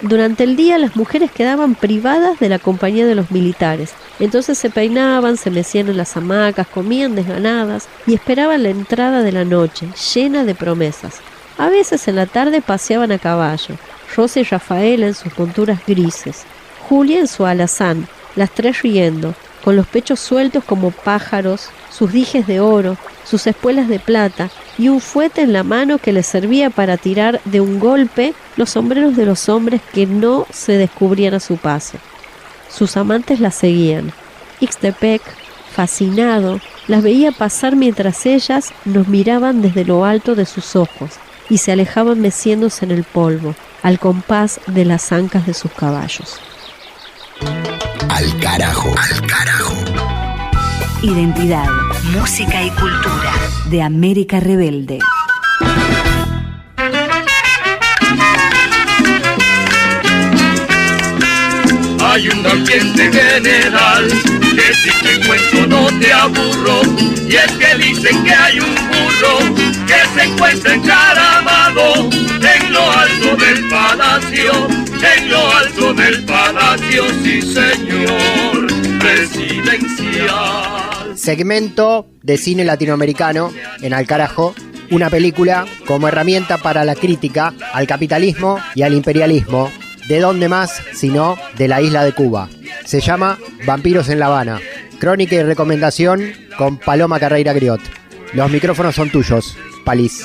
S3: Durante el día las mujeres quedaban privadas de la compañía de los militares. Entonces se peinaban, se mecían en las hamacas, comían desganadas y esperaban la entrada de la noche, llena de promesas. A veces en la tarde paseaban a caballo, Rosa y Rafaela en sus monturas grises, Julia en su alazán, las tres riendo, con los pechos sueltos como pájaros, sus dijes de oro, sus espuelas de plata y un fuete en la mano que les servía para tirar de un golpe los sombreros de los hombres que no se descubrían a su paso. Sus amantes la seguían. Ixtepec, fascinado, las veía pasar mientras ellas nos miraban desde lo alto de sus ojos y se alejaban meciéndose en el polvo, al compás de las ancas de sus caballos.
S1: Al carajo. Al carajo.
S5: Identidad, música y cultura de América Rebelde.
S7: Hay un ambiente general que si te cuento no te aburro, y es que dicen que hay un burro que se encuentra encaramado en lo alto del palacio, en lo alto del palacio, sí señor, presidencial.
S4: Segmento de cine latinoamericano en Al Carajo, una película como herramienta para la crítica al capitalismo y al imperialismo. ¿De dónde más, sino de la isla de Cuba? Se llama Vampiros en La Habana. Crónica y recomendación con Paloma Carreira Griot. Los micrófonos son tuyos, Palis.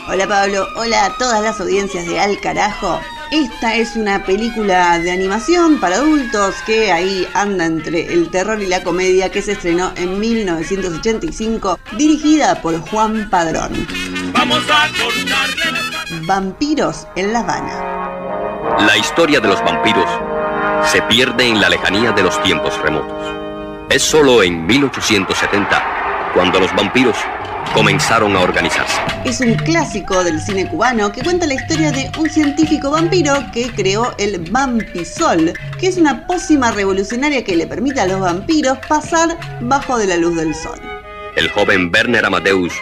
S10: Hola Pablo, hola a todas las audiencias de Al Carajo. Esta es una película de animación para adultos que ahí anda entre el terror y la comedia, que se estrenó en 1985, dirigida por Juan Padrón.
S7: Vamos a cortarle la...
S10: Vampiros en La Habana.
S11: La historia de los vampiros se pierde en la lejanía de los tiempos remotos. Es solo en 1870 cuando los vampiros comenzaron a organizarse.
S10: Es un clásico del cine cubano que cuenta la historia de un científico vampiro que creó el Vampisol, que es una pócima revolucionaria que le permite a los vampiros pasar bajo de la luz del sol.
S11: El joven Werner Amadeus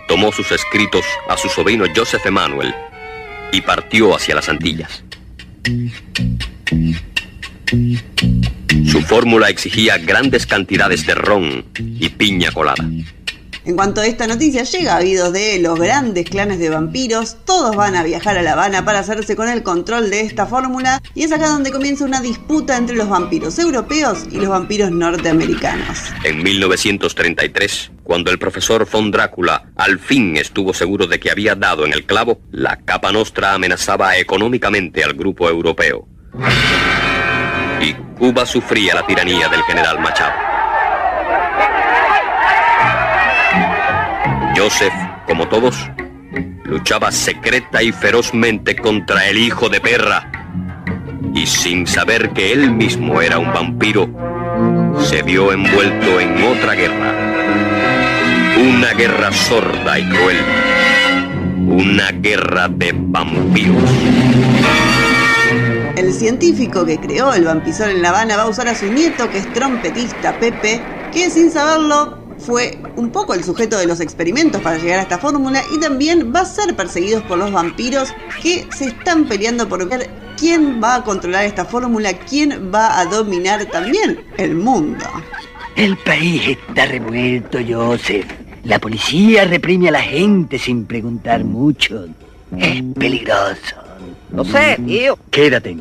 S11: tomó sus escritos a su sobrino Joseph Emanuel y partió hacia las Antillas. Su fórmula exigía grandes cantidades de ron y piña colada.
S10: En cuanto a esta noticia llega a oídos de los grandes clanes de vampiros, todos van a viajar a La Habana para hacerse con el control de esta fórmula, y es acá donde comienza una disputa entre los vampiros europeos y los vampiros norteamericanos.
S11: En 1933, cuando el profesor von Drácula al fin estuvo seguro de que había dado en el clavo, la Capa Nostra amenazaba económicamente al grupo europeo. Y Cuba sufría la tiranía del general Machado. Joseph, como todos, luchaba secreta y ferozmente contra el hijo de perra, y sin saber que él mismo era un vampiro, se vio envuelto en otra guerra. Una guerra sorda y cruel. Una guerra de vampiros.
S10: El científico que creó el Vampisol en La Habana va a usar a su nieto, que es trompetista, Pepe, que sin saberlo fue un poco el sujeto de los experimentos para llegar a esta fórmula, y también va a ser perseguidos por los vampiros que se están peleando por ver quién va a controlar esta fórmula, quién va a dominar también el mundo.
S12: El país está revuelto, Joseph. La policía reprime a la gente sin preguntar mucho. Es peligroso.
S13: No sé, tío.
S12: Quédate.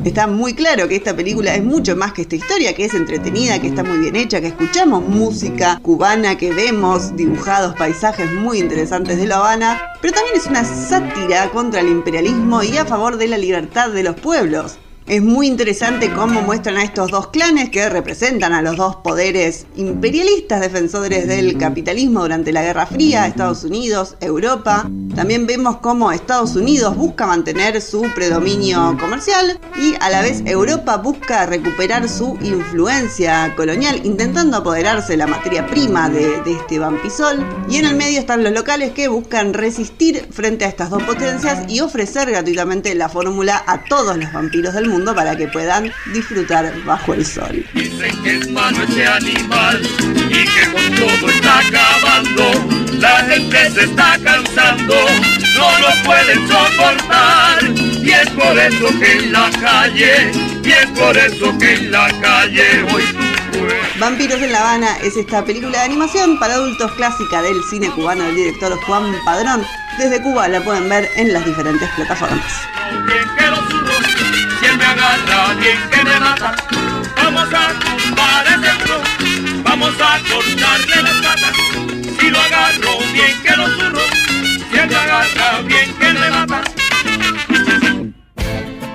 S10: Está muy claro que esta película es mucho más que esta historia, que es entretenida, que está muy bien hecha, que escuchamos música cubana, que vemos dibujados paisajes muy interesantes de La Habana, pero también es una sátira contra el imperialismo y a favor de la libertad de los pueblos. Es muy interesante cómo muestran a estos dos clanes que representan a los dos poderes imperialistas defensores del capitalismo durante la Guerra Fría, Estados Unidos, Europa. También vemos cómo Estados Unidos busca mantener su predominio comercial y a la vez Europa busca recuperar su influencia colonial, intentando apoderarse de la materia prima de este vampisol. Y en el medio están los locales que buscan resistir frente a estas dos potencias y ofrecer gratuitamente la fórmula a todos los vampiros del mundo para que puedan disfrutar bajo el sol.
S7: Dicen que es malo ese animal y que con todo está acabando. La gente se está cansando, no lo pueden soportar. Y es por eso que en la calle, y es por eso que en la calle hoy tú puedes.
S10: Vampiros en La Habana es esta película de animación para adultos clásica del cine cubano del director Juan Padrón. Desde Cuba la pueden ver en las diferentes plataformas.
S7: Si él me agarra bien que me mata, vamos a tumbar ese muro, vamos a cortarle las patas. Si lo agarro bien que lo zurro, si él me agarra bien que me mata.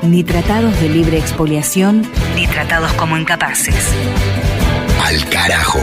S5: Ni tratados de libre expoliación, ni tratados como incapaces.
S1: Al carajo.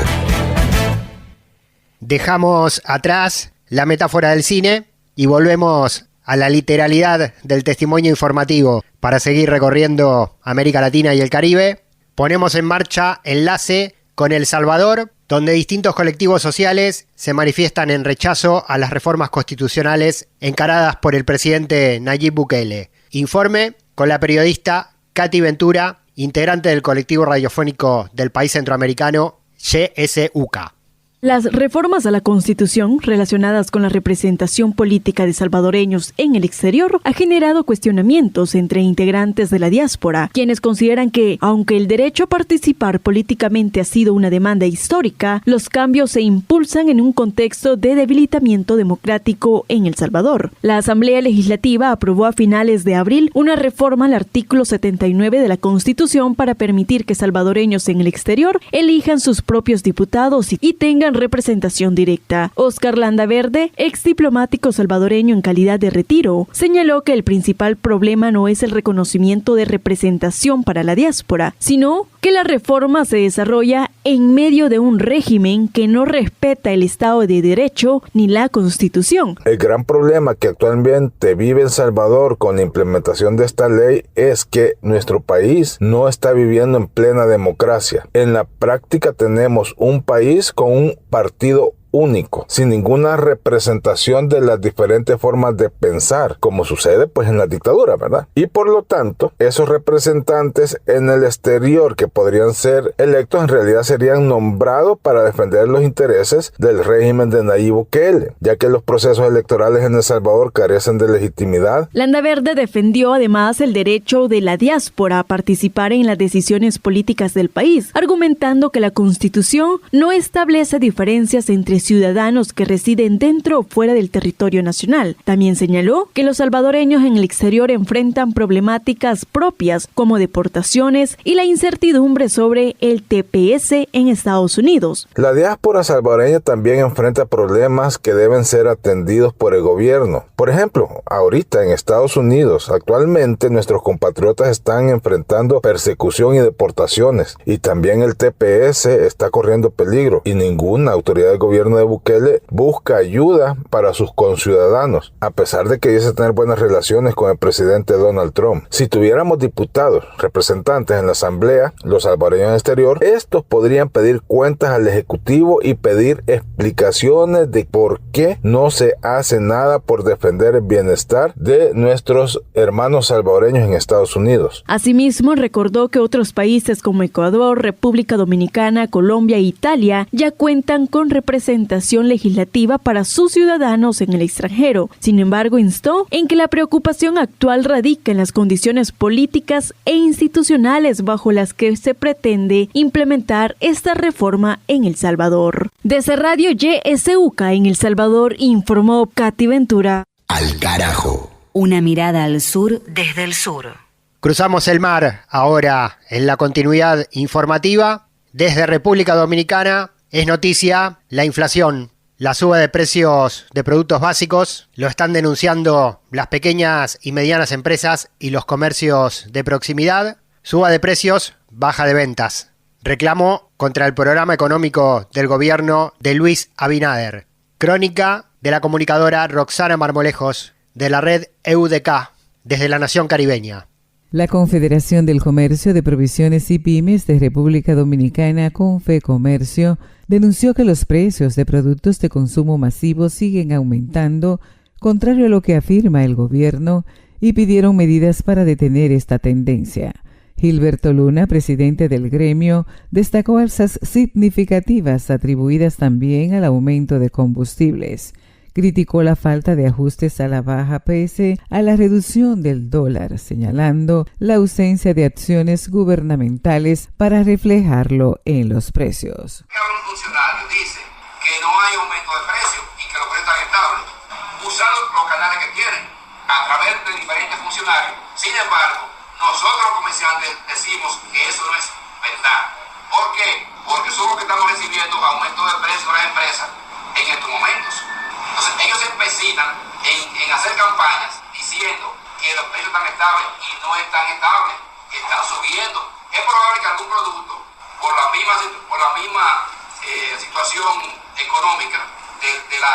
S4: Dejamos atrás la metáfora del cine y volvemos a la literalidad del testimonio informativo para seguir recorriendo América Latina y el Caribe. Ponemos en marcha enlace con El Salvador, donde distintos colectivos sociales se manifiestan en rechazo a las reformas constitucionales encaradas por el presidente Nayib Bukele. Informe con la periodista Katy Ventura, integrante del colectivo radiofónico del país centroamericano YSUCA.
S13: Las reformas a la Constitución relacionadas con la representación política de salvadoreños en el exterior ha generado cuestionamientos entre integrantes de la diáspora, quienes consideran que, aunque el derecho a participar políticamente ha sido una demanda histórica, los cambios se impulsan en un contexto de debilitamiento democrático en El Salvador. La Asamblea Legislativa aprobó a finales de abril una reforma al artículo 79 de la Constitución para permitir que salvadoreños en el exterior elijan sus propios diputados y tengan representación directa. Oscar Landaverde, ex diplomático salvadoreño en calidad de retiro, señaló que el principal problema no es el reconocimiento de representación para la diáspora, sino que la reforma se desarrolla en medio de un régimen que no respeta el Estado de Derecho ni la Constitución.
S14: El gran problema que actualmente vive El Salvador con la implementación de esta ley es que nuestro país no está viviendo en plena democracia. En la práctica tenemos un país con un partido único, sin ninguna representación de las diferentes formas de pensar, como sucede pues en la dictadura, ¿verdad? Y por lo tanto, esos representantes en el exterior que podrían ser electos en realidad serían nombrados para defender los intereses del régimen de Nayib Bukele, ya que los procesos electorales en El Salvador carecen de legitimidad.
S13: Landaverde defendió además el derecho de la diáspora a participar en las decisiones políticas del país, argumentando que la Constitución no establece diferencias entre ciudadanos que residen dentro o fuera del territorio nacional. También señaló que los salvadoreños en el exterior enfrentan problemáticas propias como deportaciones y la incertidumbre sobre el TPS en Estados Unidos.
S14: La diáspora salvadoreña también enfrenta problemas que deben ser atendidos por el gobierno. Por ejemplo, ahorita en Estados Unidos, actualmente nuestros compatriotas están enfrentando persecución y deportaciones, y también el TPS está corriendo peligro, y ninguna autoridad del gobierno de Bukele busca ayuda para sus conciudadanos, a pesar de que dice tener buenas relaciones con el presidente Donald Trump. Si tuviéramos diputados, representantes en la Asamblea, los salvadoreños en el exterior, estos podrían pedir cuentas al Ejecutivo y pedir explicaciones de por qué no se hace nada por defender el bienestar de nuestros hermanos salvadoreños en Estados Unidos.
S13: Asimismo, recordó que otros países como Ecuador, República Dominicana, Colombia e Italia ya cuentan con representación legislativa para sus ciudadanos en el extranjero. Sin embargo, instó en que la preocupación actual radica en las condiciones políticas e institucionales bajo las que se pretende implementar esta reforma en El Salvador. Desde Radio YSUCA en El Salvador informó Katy Ventura.
S1: Al carajo.
S5: Una mirada al sur desde el sur.
S4: Cruzamos el mar ahora en la continuidad informativa. Desde República Dominicana es noticia la inflación, la suba de precios de productos básicos. Lo están denunciando las pequeñas y medianas empresas y los comercios de proximidad. Suba de precios, baja de ventas. Reclamo contra el programa económico del gobierno de Luis Abinader. Crónica de la comunicadora Roxana Marmolejos de la red EUDK desde la Nación Caribeña.
S15: La Confederación del Comercio de Provisiones y Pymes de República Dominicana, Confecomercio, denunció que los precios de productos de consumo masivo siguen aumentando, contrario a lo que afirma el gobierno, y pidieron medidas para detener esta tendencia. Gilberto Luna, presidente del gremio, destacó alzas significativas atribuidas también al aumento de combustibles. Criticó la falta de ajustes a la baja pese a la reducción del dólar, señalando la ausencia de acciones gubernamentales para reflejarlo en los precios.
S16: Un funcionario dice que no hay aumento de precios y que los precios están estables, usando los canales que tienen a través de diferentes funcionarios. Sin embargo, nosotros los comerciantes decimos que eso no es verdad. ¿Por qué? Porque somos los que estamos recibiendo aumento de precios de las empresas en estos momentos. Entonces ellos se empecinan en hacer campañas diciendo que los precios están estables y no están estables, están subiendo. Es probable que algún producto, por la misma situación económica de la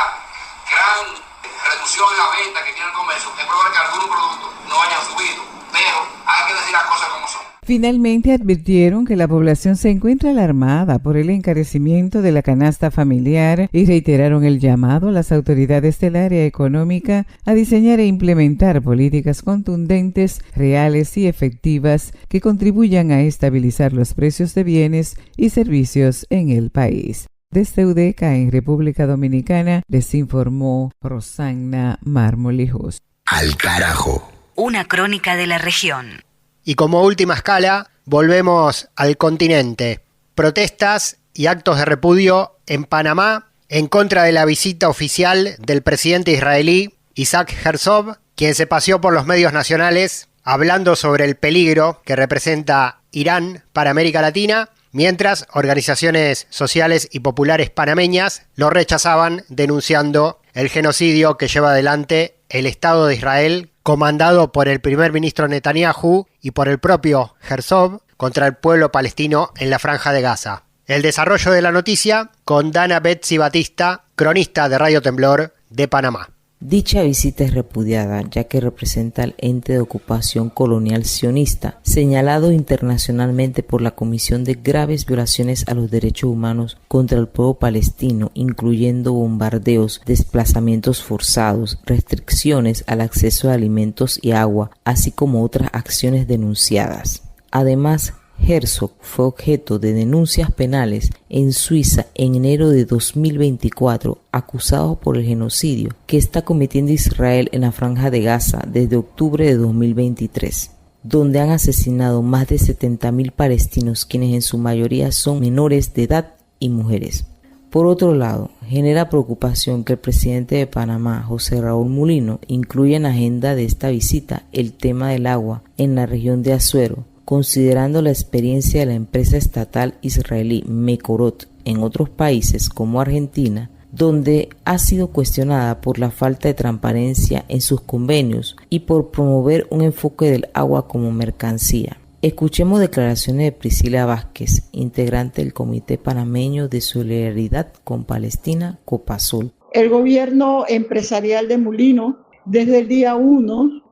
S16: gran reducción en la venta que tiene el comercio, es probable que algunos productos no hayan subido, pero hay que decir las cosas como son.
S15: Finalmente advirtieron que la población se encuentra alarmada por el encarecimiento de la canasta familiar y reiteraron el llamado a las autoridades del área económica a diseñar e implementar políticas contundentes, reales y efectivas que contribuyan a estabilizar los precios de bienes y servicios en el país. Desde UDECA en República Dominicana les informó Rosanna Marmolijos.
S1: Al carajo.
S5: Una crónica de la región.
S4: Y como última escala, volvemos al continente. Protestas y actos de repudio en Panamá en contra de la visita oficial del presidente israelí Isaac Herzog, quien se paseó por los medios nacionales hablando sobre el peligro que representa Irán para América Latina, mientras organizaciones sociales y populares panameñas lo rechazaban, denunciando el genocidio que lleva adelante el Estado de Israel, comandado por el primer ministro Netanyahu y por el propio Herzog, contra el pueblo palestino en la Franja de Gaza. El desarrollo de la noticia con Dana Betsy Batista, cronista de Radio Temblor de Panamá.
S17: Dicha visita es repudiada ya que representa al ente de ocupación colonial sionista, señalado internacionalmente por la Comisión de graves violaciones a los derechos humanos contra el pueblo palestino, incluyendo bombardeos, desplazamientos forzados, restricciones al acceso a alimentos y agua, así como otras acciones denunciadas. Además, Herzog fue objeto de denuncias penales en Suiza en enero de 2024, acusado por el genocidio que está cometiendo Israel en la Franja de Gaza desde octubre de 2023, donde han asesinado más de 70.000 palestinos, quienes en su mayoría son menores de edad y mujeres. Por otro lado, genera preocupación que el presidente de Panamá, José Raúl Mulino, incluya en la agenda de esta visita el tema del agua en la región de Azuero, considerando la experiencia de la empresa estatal israelí Mekorot en otros países como Argentina, donde ha sido cuestionada por la falta de transparencia en sus convenios y por promover un enfoque del agua como mercancía. Escuchemos declaraciones de Priscila Vázquez, integrante del Comité Panameño de Solidaridad con Palestina, Copasol.
S18: El gobierno empresarial de Mulino, desde el día 1,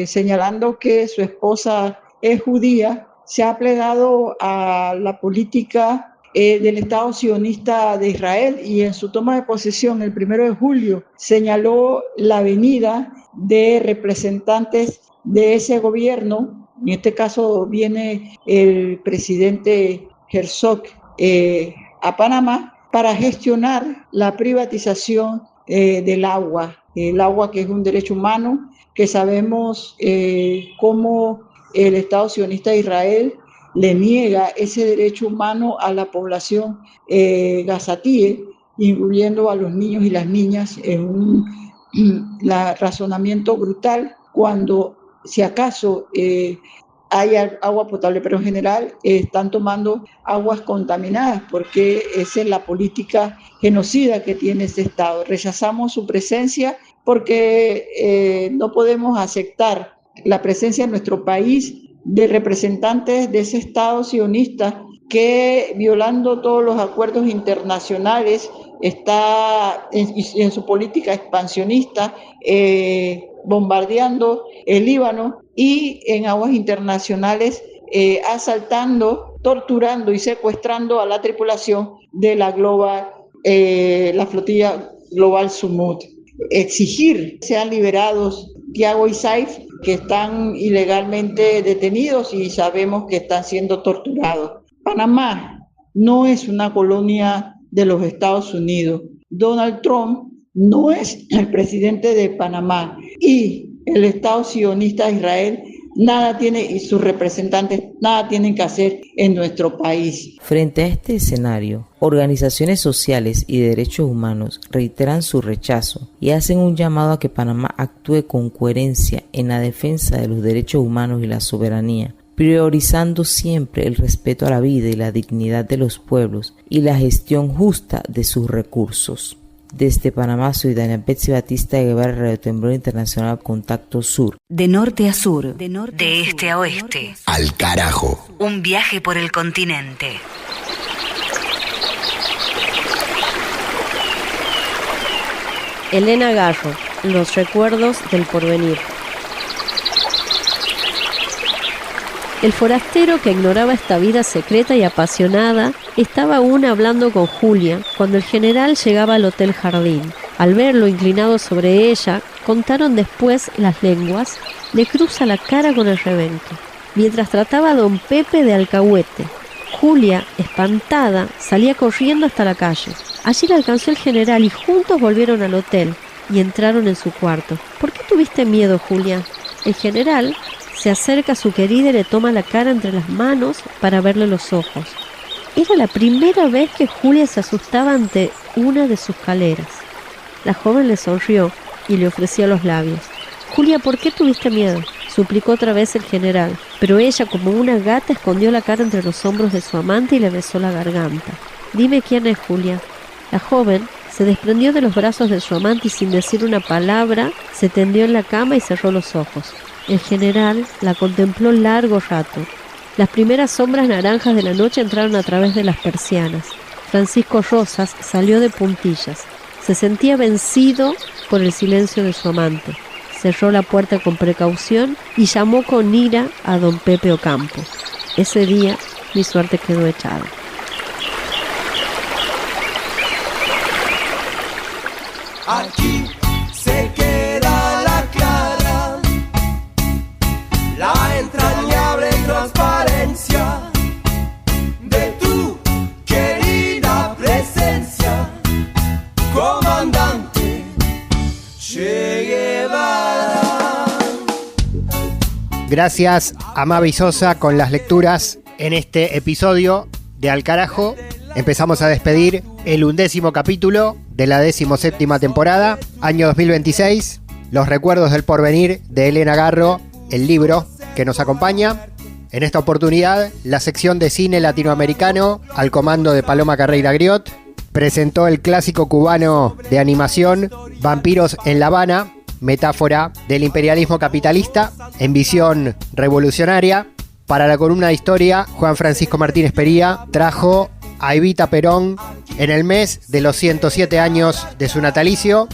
S18: señalando que su esposa es judía, se ha plegado a la política del Estado sionista de Israel, y en su toma de posesión el 1 de julio señaló la venida de representantes de ese gobierno. En este caso viene el presidente Herzog a Panamá para gestionar la privatización del agua, el agua que es un derecho humano, que sabemos cómo el Estado sionista de Israel le niega ese derecho humano a la población gazatíe, incluyendo a los niños y las niñas, en un razonamiento brutal, cuando si acaso hay agua potable, pero en general están tomando aguas contaminadas, porque esa es la política genocida que tiene este Estado. Rechazamos su presencia porque no podemos aceptar la presencia en nuestro país de representantes de ese Estado sionista que, violando todos los acuerdos internacionales, está en su política expansionista, bombardeando el Líbano y en aguas internacionales asaltando, torturando y secuestrando a la tripulación de la la flotilla Global Sumut. Exigir que sean liberados Tiago y Saif, que están ilegalmente detenidos y sabemos que están siendo torturados. Panamá no es una colonia de los Estados Unidos. Donald Trump no es el presidente de Panamá, y el Estado sionista de Israel nada tiene, y sus representantes nada tienen que hacer en nuestro país.
S17: Frente a este escenario, organizaciones sociales y de derechos humanos reiteran su rechazo y hacen un llamado a que Panamá actúe con coherencia en la defensa de los derechos humanos y la soberanía, priorizando siempre el respeto a la vida y la dignidad de los pueblos y la gestión justa de sus recursos. Desde Panamá, soy Dania Betsy Batista de Guevara, Radio Temblor Internacional Contacto Sur.
S5: De norte a sur, de este a oeste.
S1: Al carajo.
S5: Un viaje por el continente.
S3: Elena Garro, Los recuerdos del porvenir. El forastero que ignoraba esta vida secreta y apasionada estaba aún hablando con Julia cuando el general llegaba al Hotel Jardín. Al verlo inclinado sobre ella, contaron después las lenguas, le cruza la cara con el rebenque. Mientras trataba a don Pepe de alcahuete, Julia, espantada, salía corriendo hasta la calle. Allí la alcanzó el general y juntos volvieron al hotel y entraron en su cuarto. ¿Por qué tuviste miedo, Julia? El general se acerca a su querida y le toma la cara entre las manos para verle los ojos. Era la primera vez que Julia se asustaba ante una de sus caleras. La joven le sonrió y le ofreció los labios. Julia, ¿por qué tuviste miedo?, suplicó otra vez el general, pero ella, como una gata, escondió la cara entre los hombros de su amante y le besó la garganta. Dime quién es, Julia. La joven se desprendió de los brazos de su amante y sin decir una palabra se tendió en la cama y cerró los ojos. El general la contempló largo rato. Las primeras sombras naranjas de la noche entraron a través de las persianas. Francisco Rosas salió de puntillas. Se sentía vencido por el silencio de su amante. Cerró la puerta con precaución y llamó con ira a don Pepe Ocampo. Ese día mi suerte quedó echada.
S8: Aquí se queda la clara, la entrañable transparencia de tu querida presencia, comandante Che Guevara.
S4: Gracias a Mavi Sosa con las lecturas en este episodio de Al Carajo. Empezamos a despedir el 11º capítulo de la 17ª temporada, año 2026, Los recuerdos del porvenir de Elena Garro, el libro que nos acompaña. En esta oportunidad, la sección de cine latinoamericano, al comando de Paloma Carreira Griot, presentó el clásico cubano de animación Vampiros en La Habana, metáfora del imperialismo capitalista en visión revolucionaria. Para la columna de historia, Juan Francisco Martínez Pería trajo a Evita Perón en el mes de los 107 años de su natalicio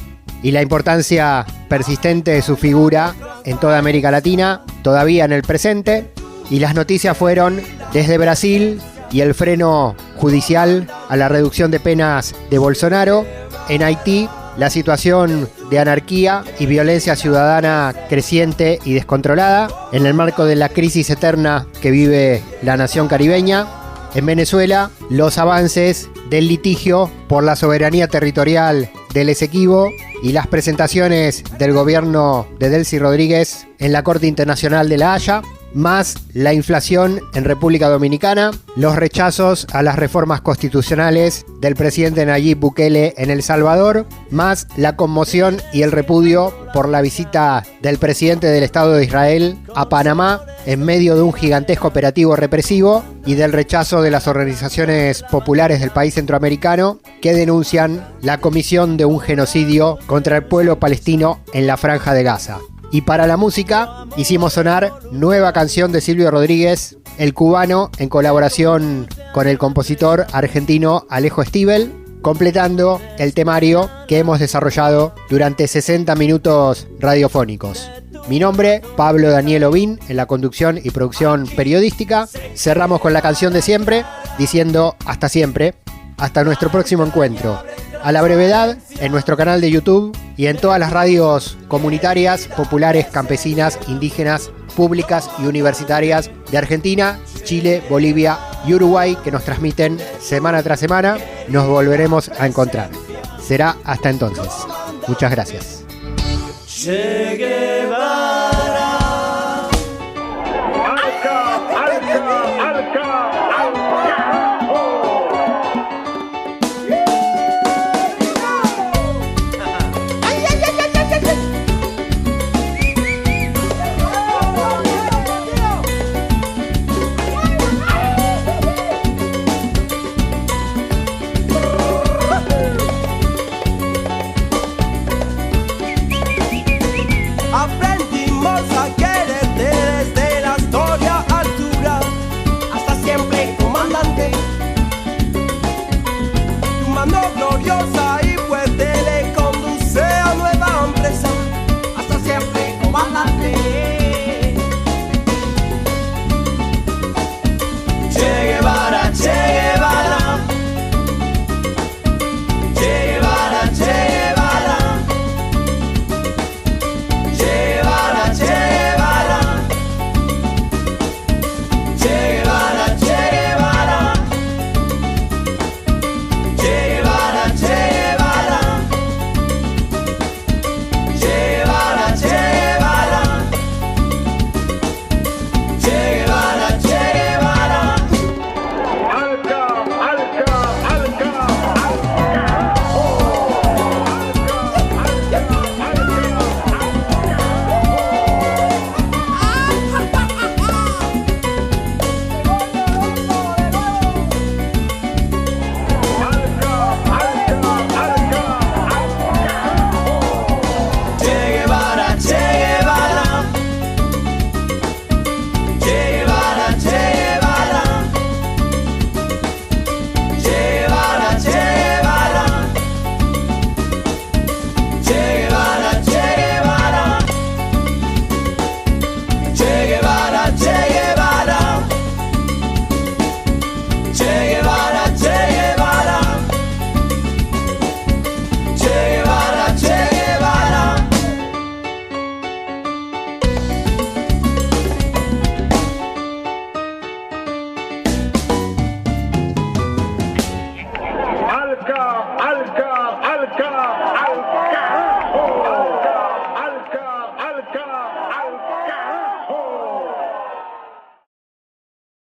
S4: y la importancia persistente de su figura en toda América Latina, todavía en el presente. Y las noticias fueron desde Brasil y el freno judicial a la reducción de penas de Bolsonaro. En Haití, la situación de anarquía y violencia ciudadana creciente y descontrolada en el marco de la crisis eterna que vive la nación caribeña. En Venezuela, los avances del litigio por la soberanía territorial del Esequibo y las presentaciones del gobierno de Delcy Rodríguez en la Corte Internacional de La Haya, más la inflación en República Dominicana, los rechazos a las reformas constitucionales del presidente Nayib Bukele en El Salvador, más la conmoción y el repudio por la visita del presidente del Estado de Israel a Panamá en medio de un gigantesco operativo represivo y del rechazo de las organizaciones populares del país centroamericano que denuncian la comisión de un genocidio contra el pueblo palestino en la Franja de Gaza. Y para la música, hicimos sonar nueva canción de Silvio Rodríguez, el cubano, en colaboración con el compositor argentino Alejo Stivel, completando el temario que hemos desarrollado durante 60 minutos radiofónicos. Mi nombre, Pablo Daniel Ovín, en la conducción y producción periodística. Cerramos con la canción de siempre, diciendo hasta siempre, hasta nuestro próximo encuentro. A la brevedad, en nuestro canal de YouTube y en todas las radios comunitarias, populares, campesinas, indígenas, públicas y universitarias de Argentina, Chile, Bolivia y Uruguay, que nos transmiten semana tras semana. Nos volveremos a encontrar. Será hasta entonces. Muchas gracias.
S8: Che Guevara.